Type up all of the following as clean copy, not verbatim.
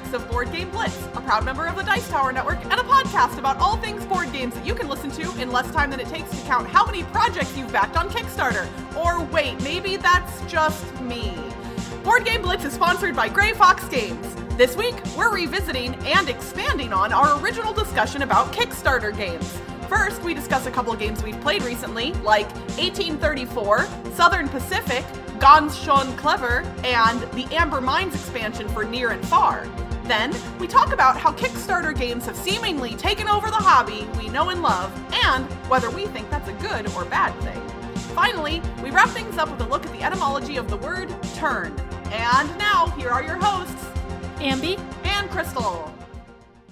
weeks of Board Game Blitz, a proud member of the Dice Tower Network, and a podcast about all things board games that you can listen to in less time than it takes to count how many projects you've backed on Kickstarter. Or wait, maybe that's just me. Board Game Blitz is sponsored by Grey Fox Games. This week, we're revisiting and expanding on our original discussion about Kickstarter games. First, we discuss a couple of games we've played recently, like 1834, Southern Pacific, Ganz, schön, and the Amber Mines expansion for Near and Far. Then, we talk about how Kickstarter games have seemingly taken over the hobby we know and love, and whether we think that's a good or bad thing. Finally, we wrap things up with a look at the etymology of the word turn. And now, here are your hosts, Ambie and Crystal.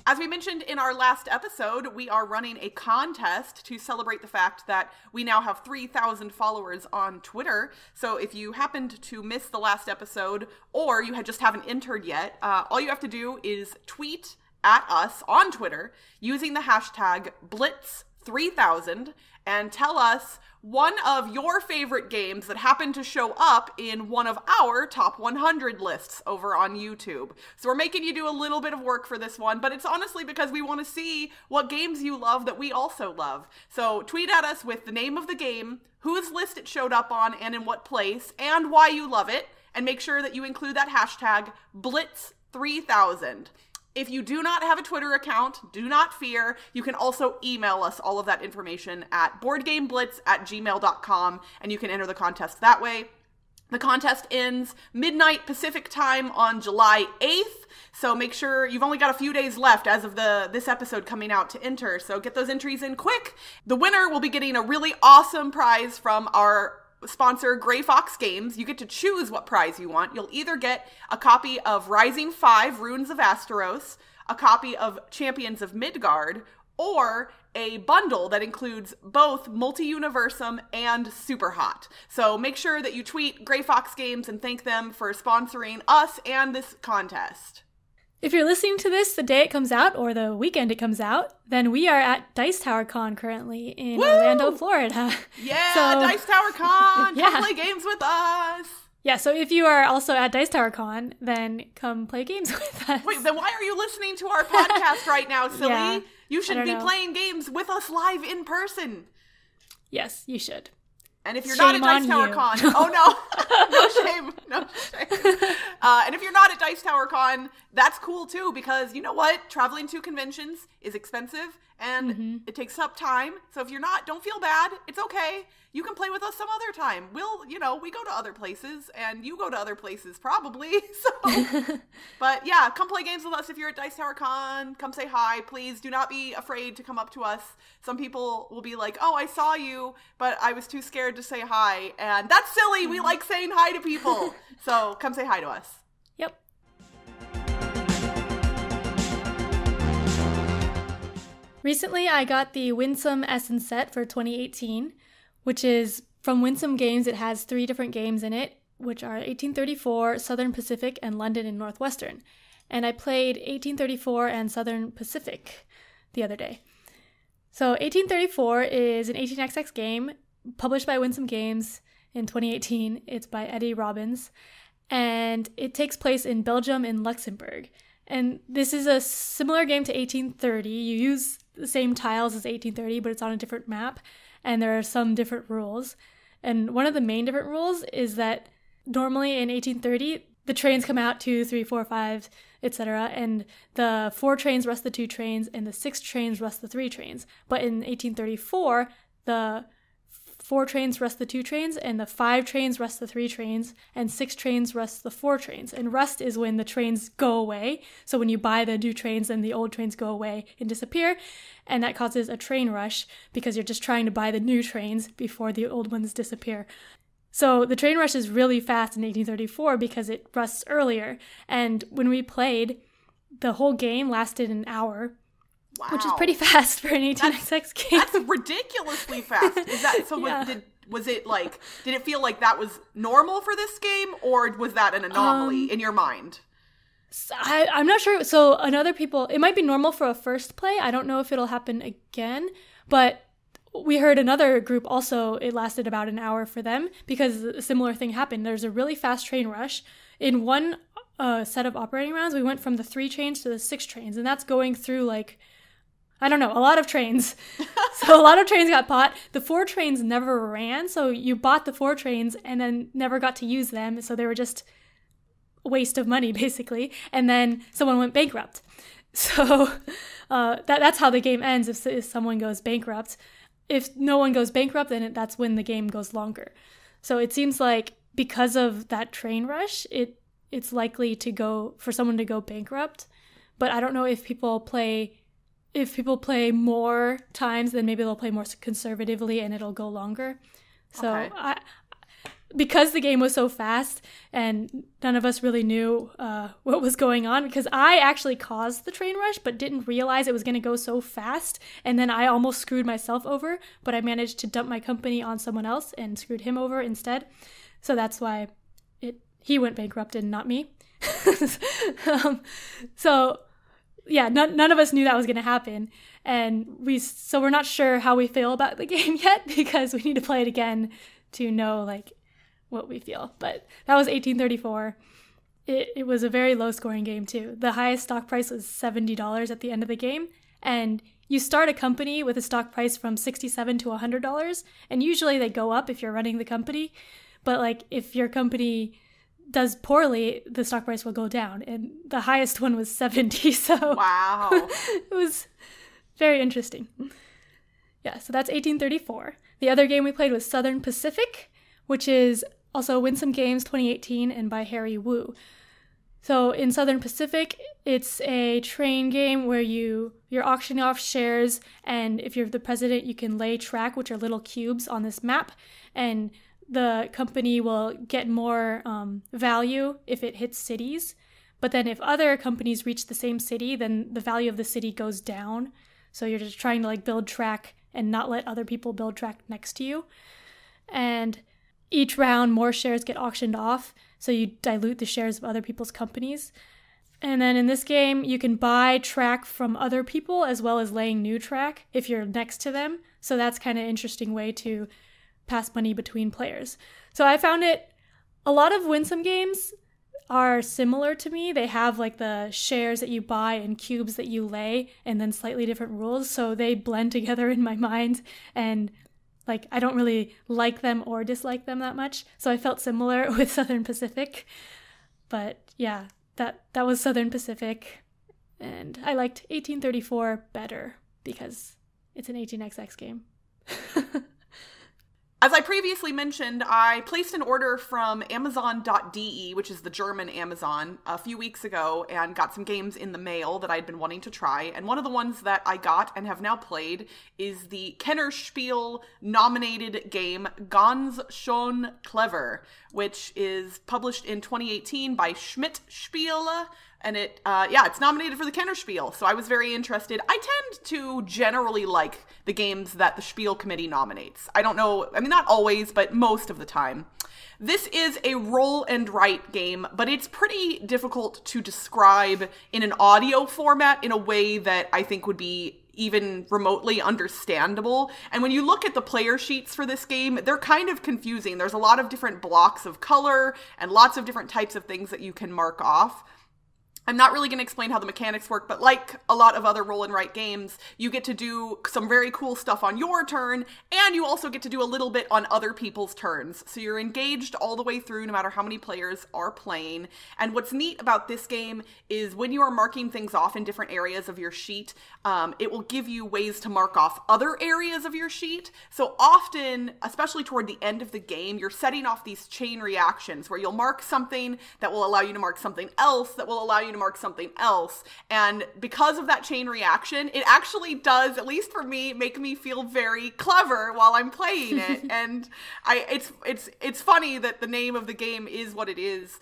As we mentioned in our last episode, we are running a contest to celebrate the fact that we now have 3,000 followers on Twitter. So if you happened to miss the last episode, or you just haven't entered yet, all you have to do is tweet at us on Twitter using the hashtag Blitz3000 and tell us one of your favorite games that happened to show up in one of our top 100 lists over on YouTube. So we're making you do a little bit of work for this one, but it's honestly because we want to see what games you love that we also love. So tweet at us with the name of the game, whose list it showed up on and in what place, and why you love it, and make sure that you include that hashtag Blitz3000. If you do not have a Twitter account, do not fear. You can also email us all of that information at boardgameblitz@gmail.com, and you can enter the contest that way. The contest ends midnight Pacific time on July 8th, so make sure you've only got a few days left as of this episode coming out to enter, so get those entries in quick. The winner will be getting a really awesome prize from our sponsor, Grey Fox Games. You get to choose what prize you want. You'll either get a copy of Rising 5, Runes of Asteros, a copy of Champions of Midgard, or a bundle that includes both Multi-Universum and Super Hot. So make sure that you tweet Grey Fox Games and thank them for sponsoring us and this contest. If you're listening to this the day it comes out or the weekend it comes out, then we are at Dice Tower Con currently in Orlando, Florida. Yeah, Dice Tower Con! Come play games with us! Yeah, so if you are also at Dice Tower Con, then come play games with us. Wait, then why are you listening to our podcast right now, silly? Yeah, you should be playing games with us live in person. Yes, you should. And if you're not at Dice Tower Con, oh no, no shame. And if you're not at Dice Tower Con, that's cool too, because you know what? Traveling to conventions is expensive and it takes up time. So if you're not, don't feel bad. It's okay. You can play with us some other time. We go to other places and you go to other places probably. So, but yeah, come play games with us if you're at Dice Tower Con. Come say hi. Please do not be afraid to come up to us. Some people will be like, oh, I saw you, but I was too scared to say hi. And that's silly. We like saying hi to people. So come say hi to us. Yep. Recently, I got the Winsome Essence set for 2018, which is from Winsome Games. It has 3 different games in it, which are 1834, Southern Pacific, and London and Northwestern. And I played 1834 and Southern Pacific the other day. So 1834 is an 18xx game published by Winsome Games in 2018. It's by Eddie Robbins, and it takes place in Belgium and Luxembourg. And this is a similar game to 1830. You use the same tiles as 1830, but it's on a different map, and there are some different rules. And one of the main different rules is that normally in 1830, the trains come out 2, 3, 4, 5, etc., and the 4 trains rest the 2 trains, and the 6 trains rest the 3 trains. But in 1834, the 4 trains rest the 2 trains, and the 5 trains rest the 3 trains, and 6 trains rest the 4 trains. And rest is when the trains go away. So when you buy the new trains, then the old trains go away and disappear, and that causes a train rush because you're just trying to buy the new trains before the old ones disappear. So the train rush is really fast in 1834 because it rusts earlier. And when we played, the whole game lasted an hour. Wow. Which is pretty fast for an 18xx game. That's ridiculously fast. Is that so? Yeah. Did it feel like that was normal for this game, or was that an anomaly in your mind? I'm not sure. So it might be normal for a first play. I don't know if it'll happen again, but we heard another group also, it lasted about an hour for them because a similar thing happened. There's a really fast train rush. In one a set of operating rounds, we went from the 3 trains to the 6 trains, and that's going through like, I don't know, a lot of trains. So a lot of trains got bought. The 4 trains never ran, so you bought the 4 trains and then never got to use them, so they were just a waste of money, basically. And then someone went bankrupt. So that's how the game ends if someone goes bankrupt. If no one goes bankrupt, then that's when the game goes longer. So it seems like because of that train rush, it's likely to go for someone to go bankrupt. But I don't know if people play more times, then maybe they'll play more conservatively and it'll go longer. So okay. Because the game was so fast and none of us really knew what was going on, because I actually caused the train rush but didn't realize it was going to go so fast, and then I almost screwed myself over, but I managed to dump my company on someone else and screwed him over instead. So that's why he went bankrupt and not me. So yeah, none of us knew that was going to happen, and we're not sure how we feel about the game yet, because we need to play it again to know like what we feel. But that was 1834. It was a very low scoring game too. The highest stock price was $70 at the end of the game, and you start a company with a stock price from $67 to $100, and usually they go up if you're running the company, but like if your company does poorly, the stock price will go down, and the highest one was 70. So wow. It was very interesting. Yeah, so that's 1834. The other game we played was Southern Pacific, which is also Winsome Games 2018 and by Harry Wu. So in Southern Pacific, it's a train game where you're auctioning off shares, and if you're the president, you can lay track, which are little cubes on this map, and the company will get more value if it hits cities. But then if other companies reach the same city, then the value of the city goes down. So you're just trying to like build track and not let other people build track next to you. And each round, more shares get auctioned off, so you dilute the shares of other people's companies. And then in this game, you can buy track from other people as well as laying new track if you're next to them. So that's kind of an interesting way to pass money between players. So I found a lot of Winsome games are similar to me. They have like the shares that you buy and cubes that you lay, and then slightly different rules. So they blend together in my mind, and like I don't really like them or dislike them that much. So I felt similar with Southern Pacific. But yeah, that was Southern Pacific, and I liked 1834 better because it's an 18xx game. As I previously mentioned, I placed an order from Amazon.de, which is the German Amazon, a few weeks ago, and got some games in the mail that I'd been wanting to try. And one of the ones that I got and have now played is the Kennerspiel nominated game Ganz schön, which is published in 2018 by Schmidt Spiele. And it's nominated for the Kennerspiel, so I was very interested. I tend to generally like the games that the Spiel Committee nominates. I don't know, I mean, not always, but most of the time. This is a roll and write game, but it's pretty difficult to describe in an audio format in a way that I think would be even remotely understandable. And when you look at the player sheets for this game, they're kind of confusing. There's a lot of different blocks of color and lots of different types of things that you can mark off. I'm not really going to explain how the mechanics work, but like a lot of other roll and write games, you get to do some very cool stuff on your turn, and you also get to do a little bit on other people's turns. So you're engaged all the way through, no matter how many players are playing. And what's neat about this game is when you are marking things off in different areas of your sheet, it will give you ways to mark off other areas of your sheet. So often, especially toward the end of the game, you're setting off these chain reactions where you'll mark something that will allow you to mark something else that will allow you to mark something else. And because of that chain reaction, it actually does, at least for me, make me feel very clever while I'm playing it. And it's funny that the name of the game is what it is.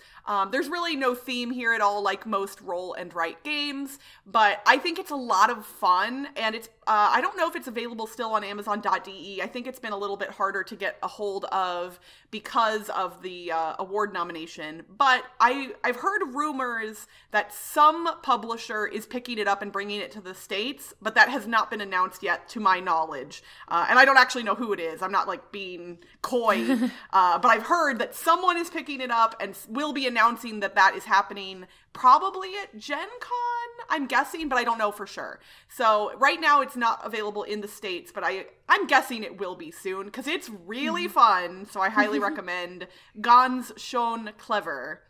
There's really no theme here at all, like most roll and write games, but I think it's a lot of fun, and it's I don't know if it's available still on Amazon.de. I think it's been a little bit harder to get a hold of because of the award nomination, but I've heard rumors that some publisher is picking it up and bringing it to the States, but that has not been announced yet to my knowledge, and I don't actually know who it is. I'm not like being coy, but I've heard that someone is picking it up and will be announcing that is happening probably at Gen Con, I'm guessing, but I don't know for sure. So right now it's not available in the States, but I'm guessing it will be soon because it's really fun. So I highly recommend Ganz, schön, clever.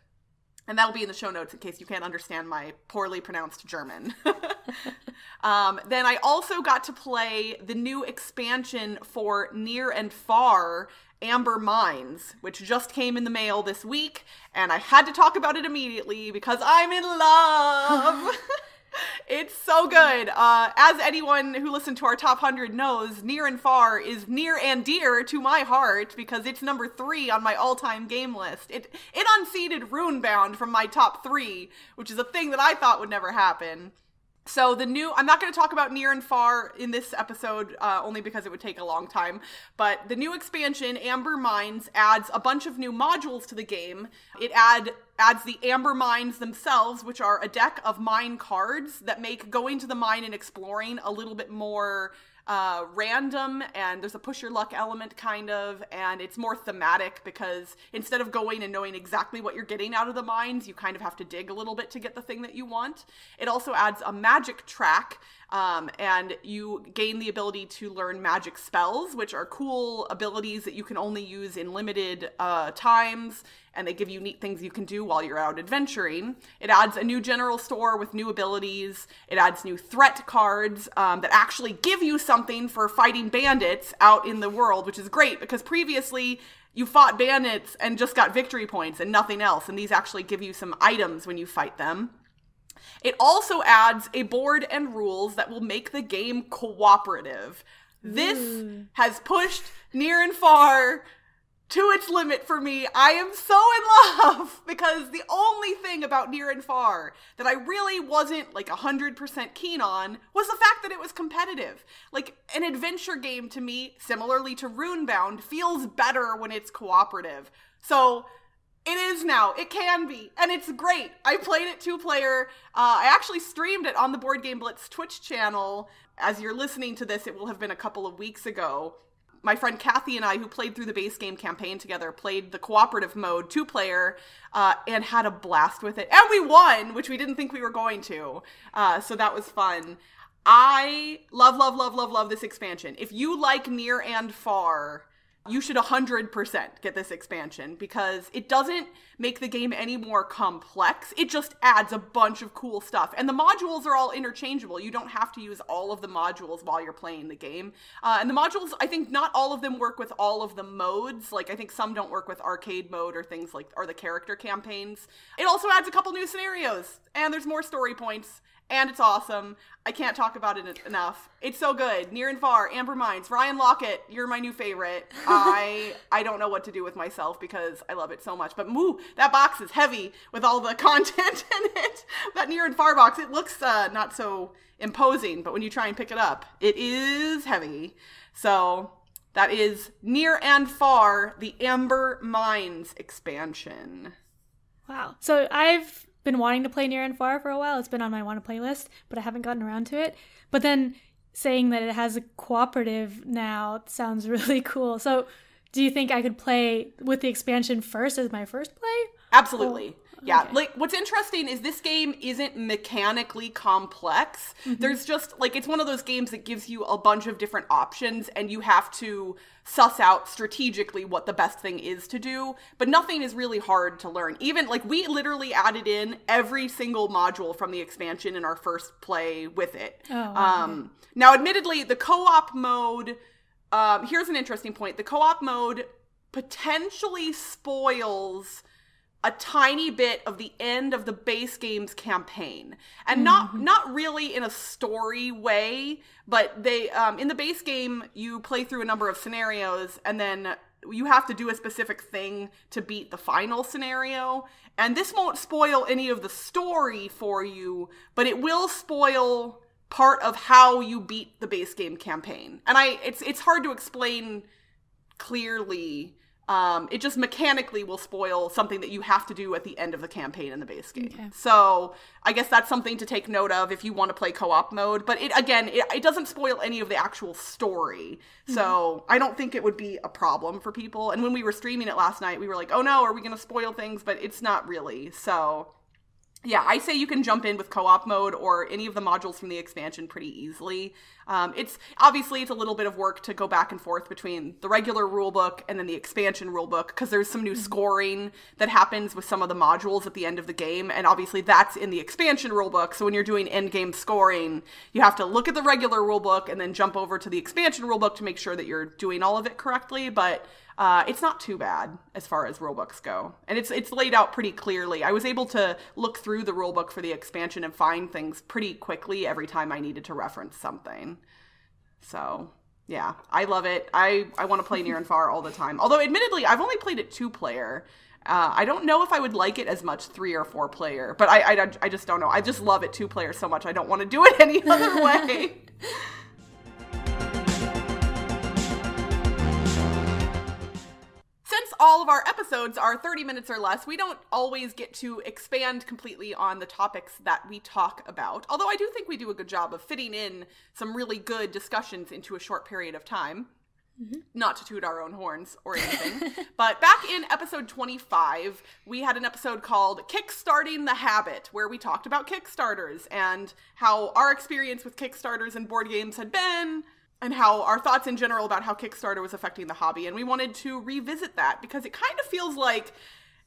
And that'll be in the show notes in case you can't understand my poorly pronounced German. Then I also got to play the new expansion for Near and Far, Amber Mines, which just came in the mail this week. And I had to talk about it immediately because I'm in love. It's so good. As anyone who listened to our top 100 knows, Near and Far is near and dear to my heart because it's number 3 on my all-time game list. It unseated Runebound from my top 3, which is a thing that I thought would never happen. So I'm not going to talk about Near and Far in this episode, only because it would take a long time, but the new expansion, Amber Mines, adds a bunch of new modules to the game. It adds the Amber Mines themselves, which are a deck of mine cards that make going to the mine and exploring a little bit more random, and there's a push your luck element kind of, and it's more thematic because instead of going and knowing exactly what you're getting out of the mines, you kind of have to dig a little bit to get the thing that you want. It also adds a magic track, and you gain the ability to learn magic spells, which are cool abilities that you can only use in limited times, and they give you neat things you can do while you're out adventuring. It adds a new general store with new abilities. It adds new threat cards that actually give you something for fighting bandits out in the world, which is great because previously you fought bandits and just got victory points and nothing else, and these actually give you some items when you fight them. It also adds a board and rules that will make the game cooperative. This has pushed Near and Far to its limit for me. I am so in love because the only thing about Near and Far that I really wasn't like 100% keen on was the fact that it was competitive. Like, an adventure game to me, similarly to Runebound, feels better when it's cooperative. So it is now. It can be. And it's great. I played it 2-player. I actually streamed it on the Board Game Blitz Twitch channel. As you're listening to this, it will have been a couple of weeks ago. My friend Kathy and I, who played through the base game campaign together, played the cooperative mode 2-player and had a blast with it. And we won, which we didn't think we were going to. So that was fun. I love this expansion. If you like Near and Far, you should 100% get this expansion because it doesn't make the game any more complex. It just adds a bunch of cool stuff. And the modules are all interchangeable. You don't have to use all of the modules while you're playing the game. And the modules, I think not all of them work with all of the modes. Like, I think some don't work with arcade mode or things like, or the character campaigns. It also adds a couple new scenarios. And there's more story points. And it's awesome. I can't talk about it enough. It's so good. Near and Far, Amber Mines, Ryan Lockett, you're my new favorite. I don't know what to do with myself because I love it so much. But that box is heavy with all the content in it. That Near and Far box, it looks not so imposing, but when you try and pick it up, it is heavy. So that is Near and Far, the Amber Mines expansion. Wow. So I've been wanting to play Near and Far for a while. It's been on my want to play list, but I haven't gotten around to it. But then saying that it has a cooperative now sounds really cool. So do you think I could play with the expansion first as my first play? Absolutely. Yeah, okay. Like, what's interesting is this game isn't mechanically complex. Mm-hmm. There's just, like, it's one of those games that gives you a bunch of different options, and you have to suss out strategically what the best thing is to do, but nothing is really hard to learn. Even, like, we literally added in every single module from the expansion in our first play with it. Oh, okay. Now, admittedly, the co-op mode, here's an interesting point. The co-op mode potentially spoils a tiny bit of the end of the base game's campaign. And not really in a story way, but they in the base game, you play through a number of scenarios, and then you have to do a specific thing to beat the final scenario. And this won't spoil any of the story for you, but it will spoil part of how you beat the base game campaign. And it's hard to explain clearly It just mechanically will spoil something that you have to do at the end of the campaign in the base game. Okay. So I guess that's something to take note of if you want to play co-op mode. But it doesn't spoil any of the actual story. So I don't think it would be a problem for people. And when we were streaming it last night, we were like, oh no, are we going to spoil things? But it's not really. So yeah, I say you can jump in with co-op mode or any of the modules from the expansion pretty easily. It's a little bit of work to go back and forth between the regular rulebook and then the expansion rulebook, because there's some new scoring that happens with some of the modules at the end of the game, and obviously that's in the expansion rulebook. So when you're doing end-game scoring, you have to look at the regular rulebook and then jump over to the expansion rulebook to make sure that you're doing all of it correctly. But it's not too bad as far as rulebooks go. And it's laid out pretty clearly. I was able to look through the rulebook for the expansion and find things pretty quickly every time I needed to reference something. So, yeah, I love it. I want to play Near and Far all the time. Although, admittedly, I've only played it 2-player. I don't know if I would like it as much 3 or 4-player. But I just don't know. I just love it 2-player so much. I don't want to do it any other way. Since all of our episodes are 30 minutes or less, we don't always get to expand completely on the topics that we talk about. Although I do think we do a good job of fitting in some really good discussions into a short period of time. Not to toot our own horns or anything. But back in episode 25, we had an episode called Kickstarting the Habit, where we talked about Kickstarters and how our experience with Kickstarters and board games had been, and how our thoughts in general about how Kickstarter was affecting the hobby. And we wanted to revisit that because it kind of feels like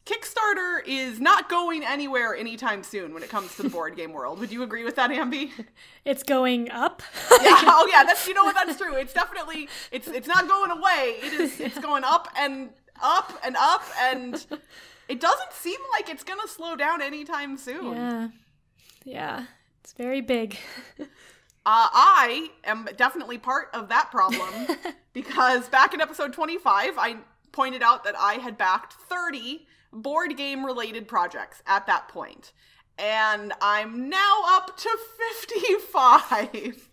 Kickstarter is not going anywhere anytime soon when it comes to the board game world. Would you agree with that, Ambie? It's going up. Yeah. Oh yeah, that's true. It's definitely, it's not going away. It's going up and up and up, and it doesn't seem like it's going to slow down anytime soon. Yeah. It's very big. I am definitely part of that problem because back in episode 25, I pointed out that I had backed 30 board game related projects at that point. And I'm now up to 55.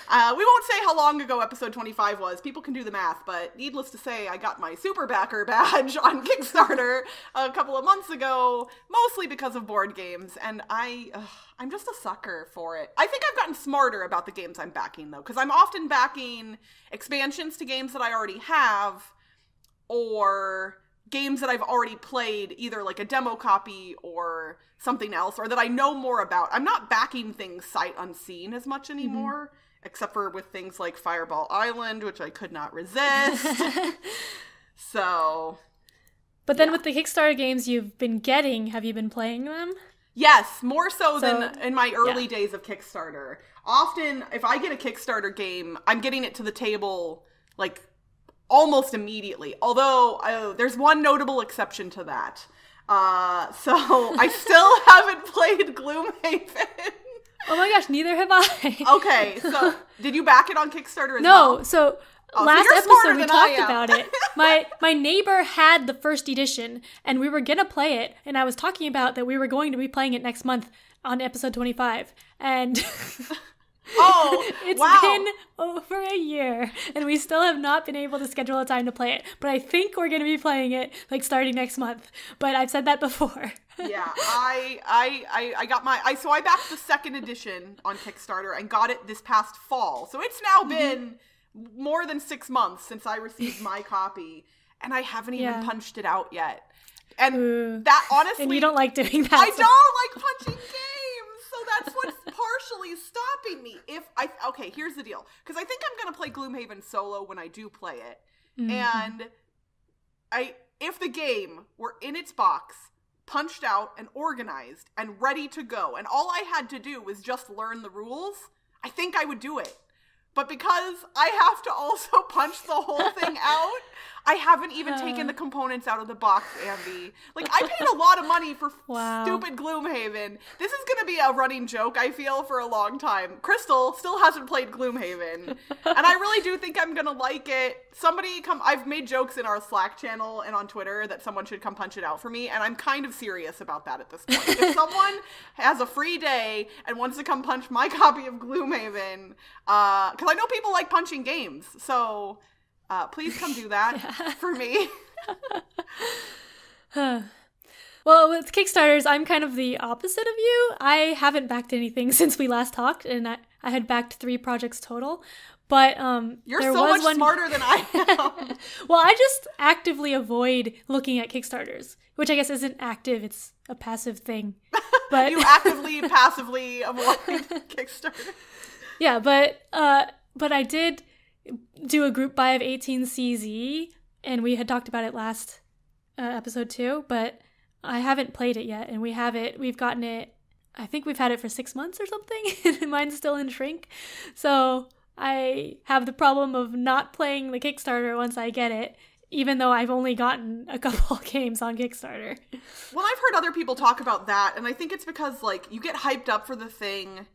We won't say how long ago episode 25 was. People can do the math, but needless to say, I got my Super Backer badge on Kickstarter a couple of months ago, mostly because of board games, and I'm just a sucker for it. I think I've gotten smarter about the games I'm backing, though, because I'm often backing expansions to games that I already have, or games that I've already played, either like a demo copy or something else, or that I know more about. I'm not backing things sight unseen as much anymore. Except for with things like Fireball Island, which I could not resist. So. But then with the Kickstarter games you've been getting, have you been playing them? Yes, more so than in my early days of Kickstarter. Often, if I get a Kickstarter game, I'm getting it to the table, like, almost immediately. Although, there's one notable exception to that. So, I still haven't played Gloomhaven. Oh my gosh, neither have I. Okay, so did you back it on Kickstarter as well? No, so last episode we talked about it. My neighbor had the first edition, and we were going to play it, and I was talking about that we were going to be playing it next month on episode 25, and it's been over a year, and we still have not been able to schedule a time to play it, but I think we're going to be playing it, like, starting next month, but I've said that before. Yeah, I got so I backed the second edition on Kickstarter and got it this past fall. So it's now been more than 6 months since I received my copy, and I haven't even punched it out yet. And that, honestly... And you don't like doing that. I don't like punching games, so that's what's partially stopping me. Okay, here's the deal. Because I think I'm going to play Gloomhaven solo when I do play it. And if the game were in its box, punched out and organized and ready to go, and all I had to do was just learn the rules, I think I would do it. But because I have to also punch the whole thing out, I haven't even taken the components out of the box, Ambie. Like, I paid a lot of money for stupid Gloomhaven. This is going to be a running joke, I feel, for a long time. Crystal still hasn't played Gloomhaven, and I really do think I'm going to like it. I've made jokes in our Slack channel and on Twitter that someone should come punch it out for me, and I'm kind of serious about that at this point. If someone has a free day and wants to come punch my copy of Gloomhaven, because I know people like punching games, so... please come do that for me. Well, with Kickstarters, I'm kind of the opposite of you. I haven't backed anything since we last talked, and I had backed 3 projects total. But you're so much smarter than I am. Well, I just actively avoid looking at Kickstarters, which I guess isn't active; it's a passive thing. But you actively, passively avoid Kickstarter. Yeah, but I did do a group buy of 18CZ, and we had talked about it last episode too. But I haven't played it yet, and we've gotten it. I think we've had it for 6 months or something, and mine's still in shrink. So I have the problem of not playing the Kickstarter once I get it, even though I've only gotten a couple games on Kickstarter. Well, I've heard other people talk about that, and I think it's because, like, you get hyped up for the thing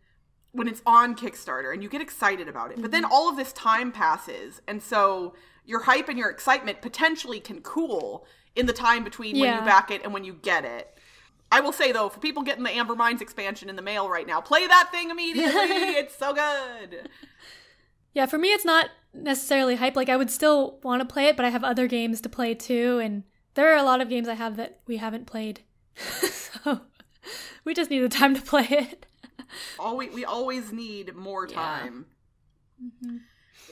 when it's on Kickstarter, and you get excited about it. But then all of this time passes, and so your hype and your excitement potentially can cool in the time between when you back it and when you get it. I will say, though, for people getting the Amber Mines expansion in the mail right now, play that thing immediately. It's so good. Yeah, for me, it's not necessarily hype. Like, I would still want to play it, but I have other games to play, too. And there are a lot of games I have that we haven't played. So we just need the time to play it. We always need more time. Yeah. Mm-hmm.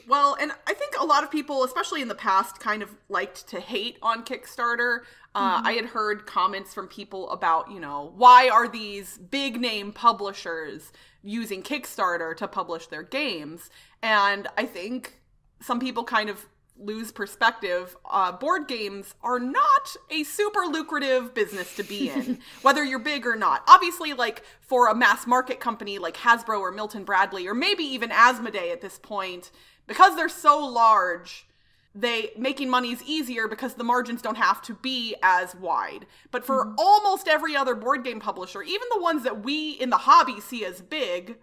Well, and I think a lot of people, especially in the past, kind of liked to hate on Kickstarter. I had heard comments from people about, why are these big name publishers using Kickstarter to publish their games? And I think some people kind of lose perspective. Board games are not a super lucrative business to be in, whether you're big or not. Obviously, like, for a mass market company like Hasbro or Milton Bradley, or maybe even Asmodee at this point, because they're so large, making money is easier because the margins don't have to be as wide. But for almost every other board game publisher, even the ones that we in the hobby see as big,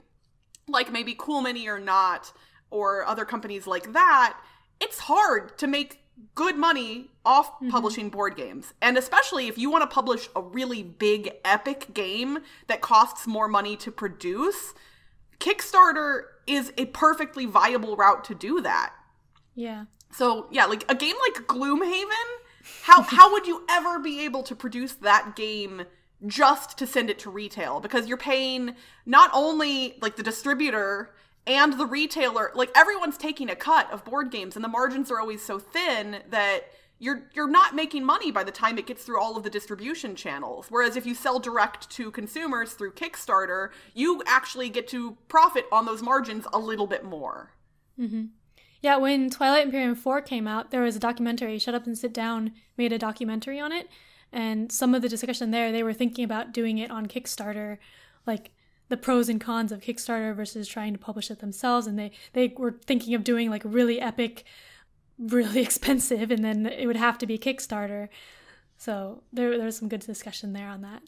like maybe Cool Mini or Not, or other companies like that, it's hard to make good money off publishing board games. And especially if you want to publish a really big, epic game that costs more money to produce, Kickstarter is a perfectly viable route to do that. Yeah. So, yeah, like a game like Gloomhaven, how would you ever be able to produce that game just to send it to retail? Because you're paying not only like the distributor and the retailer, like everyone's taking a cut of board games, and the margins are always so thin that you're not making money by the time it gets through all of the distribution channels. Whereas if you sell direct to consumers through Kickstarter, you actually get to profit on those margins a little bit more. Mm-hmm. Yeah, when Twilight Imperium 4 came out, there was a documentary, Shut Up and Sit Down made a documentary on it, and some of the discussion there, they were thinking about doing it on Kickstarter, like the pros and cons of Kickstarter versus trying to publish it themselves, and they were thinking of doing like really epic, really expensive, and then it would have to be Kickstarter. So there was some good discussion there on that.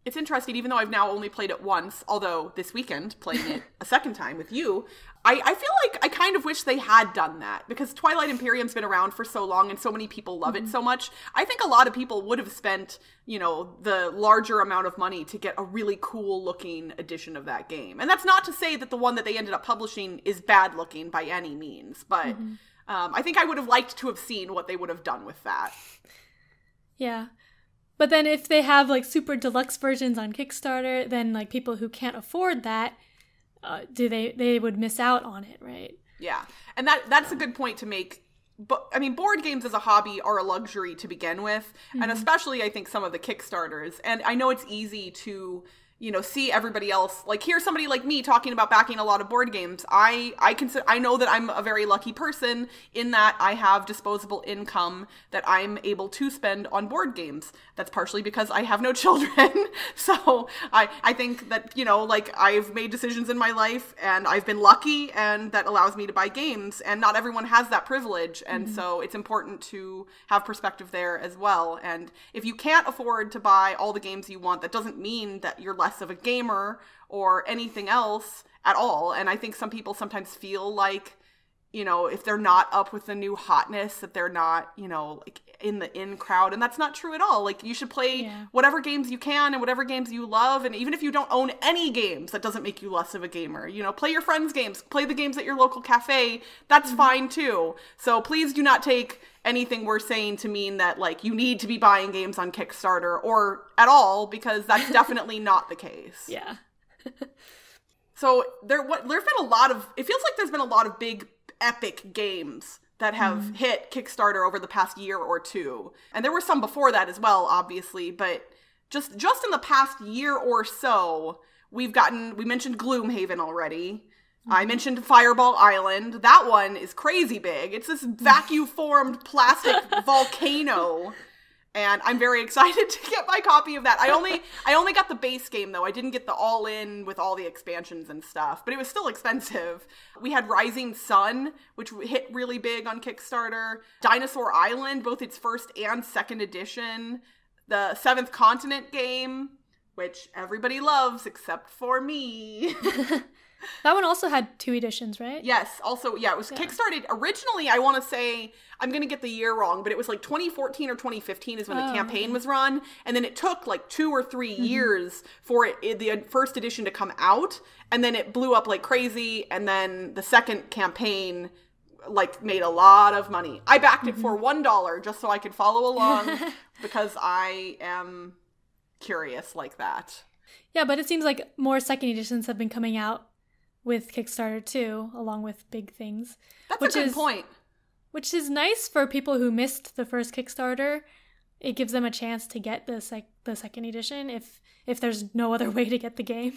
It's interesting, even though I've now only played it once, although this weekend, playing it a second time with you, I feel like I kind of wish they had done that, because Twilight Imperium's been around for so long and so many people love it so much. I think a lot of people would have spent, the larger amount of money to get a really cool looking edition of that game. And that's not to say that the one that they ended up publishing is bad looking by any means, but I think I would have liked to have seen what they would have done with that. Yeah. But then if they have like super deluxe versions on Kickstarter, then like people who can't afford that, they would miss out on it, right? Yeah. And that's a good point to make. But I mean, board games as a hobby are a luxury to begin with, and especially I think some of the Kickstarters. And I know it's easy to see everybody else, like hear somebody like me talking about backing a lot of board games. I know that I'm a very lucky person in that I have disposable income that I'm able to spend on board games. That's partially because I have no children. So I think that, like I've made decisions in my life and I've been lucky, and that allows me to buy games, and not everyone has that privilege. And so it's important to have perspective there as well. And if you can't afford to buy all the games you want, that doesn't mean that you're less of a gamer or anything else at all. And I think some people sometimes feel like you know, if they're not up with the new hotness, that they're not, you know, like in the in crowd. And that's not true at all. Like, you should play whatever games you can and whatever games you love. And even if you don't own any games, that doesn't make you less of a gamer. You know, play your friends' games, play the games at your local cafe. That's fine too. So please do not take anything we're saying to mean that, like, you need to be buying games on Kickstarter or at all, because that's definitely not the case. Yeah. So there's been a lot of, it feels like there's been a lot of big epic games that have hit Kickstarter over the past year or two. And there were some before that as well, obviously, but just in the past year or so, we mentioned Gloomhaven already. I mentioned Fireball Island. That one is crazy big. It's this vacuum-formed plastic volcano. And I'm very excited to get my copy of that. I only got the base game, though. I didn't get the all-in with all the expansions and stuff. But it was still expensive. We had Rising Sun, which hit really big on Kickstarter. Dinosaur Island, both its first and second edition. The Seventh Continent game, which everybody loves except for me. That one also had 2 editions, right? Yes. Also, yeah, it was kickstarted originally, I want to say, I'm going to get the year wrong, but it was like 2014 or 2015 is when the campaign was run. And then it took like 2 or 3 years for the first edition to come out. And then it blew up like crazy. And then the second campaign like made a lot of money. I backed it for $1 just so I could follow along because I am curious like that. Yeah, but it seems like more second editions have been coming out with Kickstarter too, along with big things. That's a good point. Which is nice for people who missed the first Kickstarter. It gives them a chance to get the second edition if there's no other way to get the game.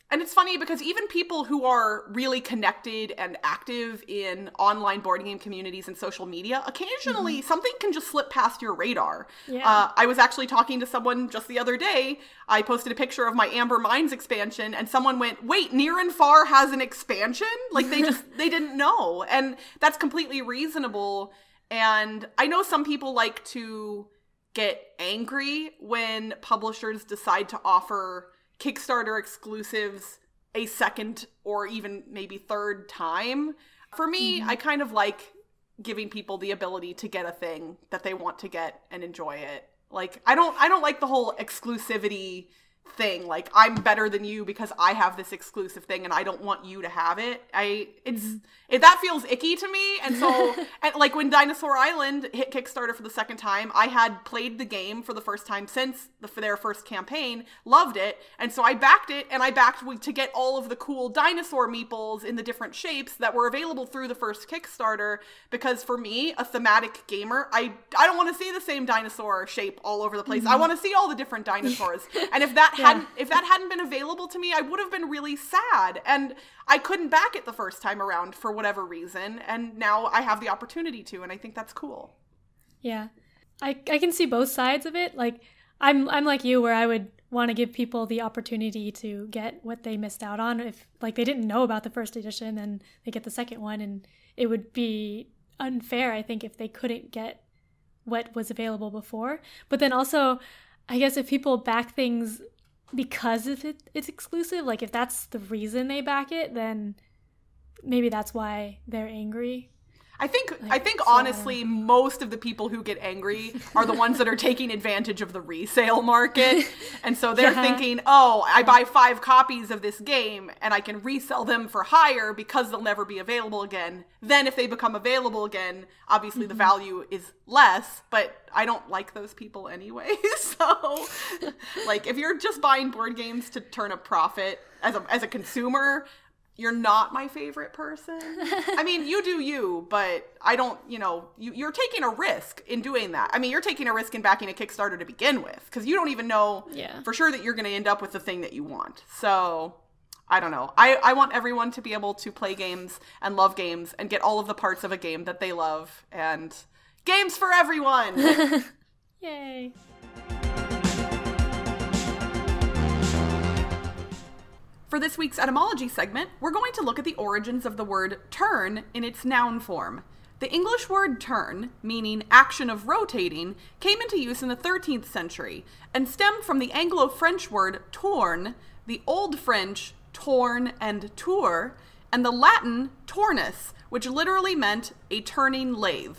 And it's funny because even people who are really connected and active in online board game communities and social media, occasionally something can just slip past your radar. Yeah. I was actually talking to someone just the other day. I posted a picture of my Amber Mines expansion and someone went, wait, Near and Far has an expansion? Like they didn't know. And that's completely reasonable. And I know some people like to get angry when publishers decide to offer Kickstarter exclusives a second or even maybe third time. For me, I kind of like giving people the ability to get a thing that they want to get and enjoy it. Like, I don't like the whole exclusivity thing. Like, I'm better than you because I have this exclusive thing and I don't want you to have it. That feels icky to me. And so, and like when Dinosaur Island hit Kickstarter for the second time, I had played the game for the first time since for their first campaign, loved it. And so I backed it, and I backed to get all of the cool dinosaur meeples in the different shapes that were available through the first Kickstarter. Because for me, a thematic gamer, I don't want to see the same dinosaur shape all over the place. I want to see all the different dinosaurs. And if that hadn't been available to me, I would have been really sad. And I couldn't back it the first time around for whatever reason, and now I have the opportunity to, and I think that's cool. Yeah. I can see both sides of it. Like, I'm like you, where I would want to give people the opportunity to get what they missed out on. If, like, they didn't know about the first edition and they get the second one, and it would be unfair, I think, if they couldn't get what was available before. But then also, I guess if people back things because it's exclusive, like if that's the reason they back it, then maybe that's why they're angry. I think honestly, most of the people who get angry are the ones that are taking advantage of the resale market. And so they're thinking, oh, I buy 5 copies of this game and I can resell them for higher because they'll never be available again. Then if they become available again, obviously the value is less, but I don't like those people anyway. So like, if you're just buying board games to turn a profit as a consumer, you're not my favorite person. I mean, you do you, but I don't, you're taking a risk in doing that. I mean, you're taking a risk in backing a Kickstarter to begin with, because you don't even know for sure that you're going to end up with the thing that you want. So, I don't know. I want everyone to be able to play games and love games and get all of the parts of a game that they love. And games for everyone! Yay! For this week's etymology segment, we're going to look at the origins of the word turn in its noun form. The English word turn, meaning action of rotating, came into use in the 13th century and stemmed from the Anglo-French word tourne, the Old French tourne and tour, and the Latin turnus, which literally meant a turning lathe.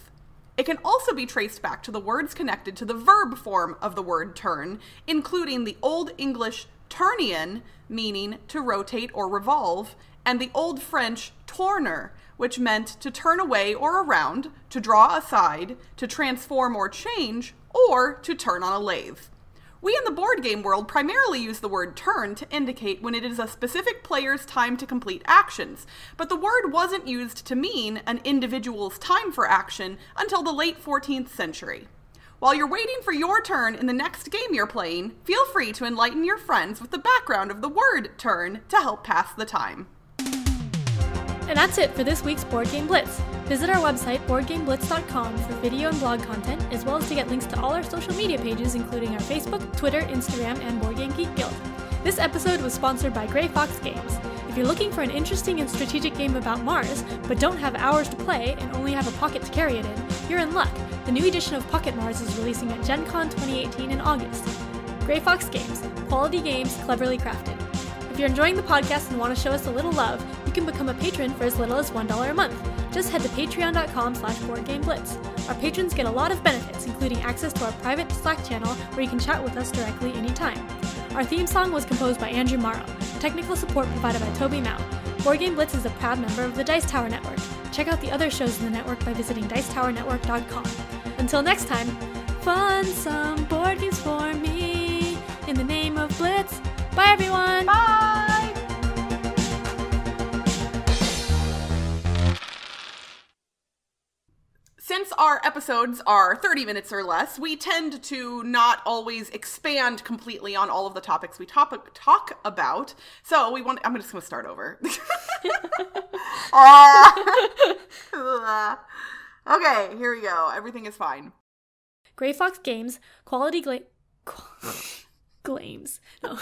It can also be traced back to the words connected to the verb form of the word turn, including the Old English turnian, meaning to rotate or revolve, and the Old French tourner, which meant to turn away or around, to draw aside, to transform or change, or to turn on a lathe. We in the board game world primarily use the word turn to indicate when it is a specific player's time to complete actions, but the word wasn't used to mean an individual's time for action until the late 14th century. While you're waiting for your turn in the next game you're playing, feel free to enlighten your friends with the background of the word turn to help pass the time. And that's it for this week's Board Game Blitz. Visit our website, boardgameblitz.com, for video and blog content, as well as to get links to all our social media pages, including our Facebook, Twitter, Instagram, and Board Game Geek Guild. This episode was sponsored by Grey Fox Games. If you're looking for an interesting and strategic game about Mars, but don't have hours to play and only have a pocket to carry it in, you're in luck. The new edition of Pocket Mars is releasing at Gen Con 2018 in August. Grey Fox Games, quality games cleverly crafted. If you're enjoying the podcast and want to show us a little love, you can become a patron for as little as $1 a month. Just head to patreon.com/boardgameblitz. Our patrons get a lot of benefits, including access to our private Slack channel where you can chat with us directly anytime. Our theme song was composed by Andrew Morrow. Technical support provided by Toby Mao. Board Game Blitz is a proud member of the Dice Tower Network. Check out the other shows in the network by visiting dicetowernetwork.com. Until next time, fun some board games for me in the name of Blitz. Bye, everyone! Bye! Since our episodes are 30 minutes or less, we tend to not always expand completely on all of the topics we talk about. So I'm just going to start over. Okay, here we go. Everything is fine. Grey Fox Games, quality glames. No.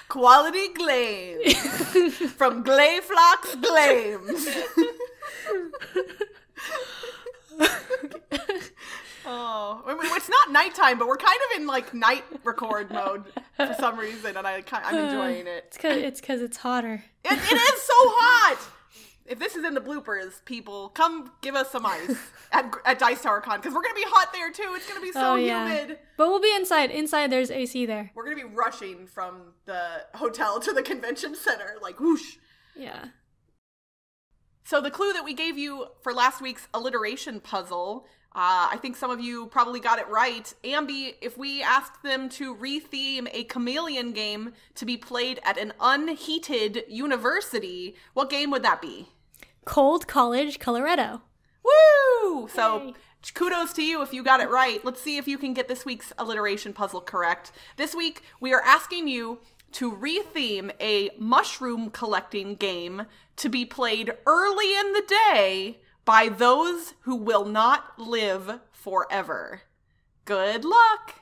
Quality glames. From Glayflox Glames. Oh, I mean, it's not nighttime, but we're kind of in like night record mode for some reason, and I'm enjoying it. It's because it's hotter. It is so hot. If this is in the bloopers, people, come give us some ice at Dice Tower Con, because we're going to be hot there too. It's going to be so humid. But we'll be inside. Inside, there's AC there. We're going to be rushing from the hotel to the convention center, like whoosh. Yeah. So the clue that we gave you for last week's alliteration puzzle, I think some of you probably got it right. Ambie, if we asked them to retheme a chameleon game to be played at an unheated university, what game would that be? Cold College, Colorado. Woo! Yay. So kudos to you if you got it right. Let's see if you can get this week's alliteration puzzle correct. This week, we are asking you to retheme a mushroom collecting game to be played early in the day by those who will not live forever. Good luck!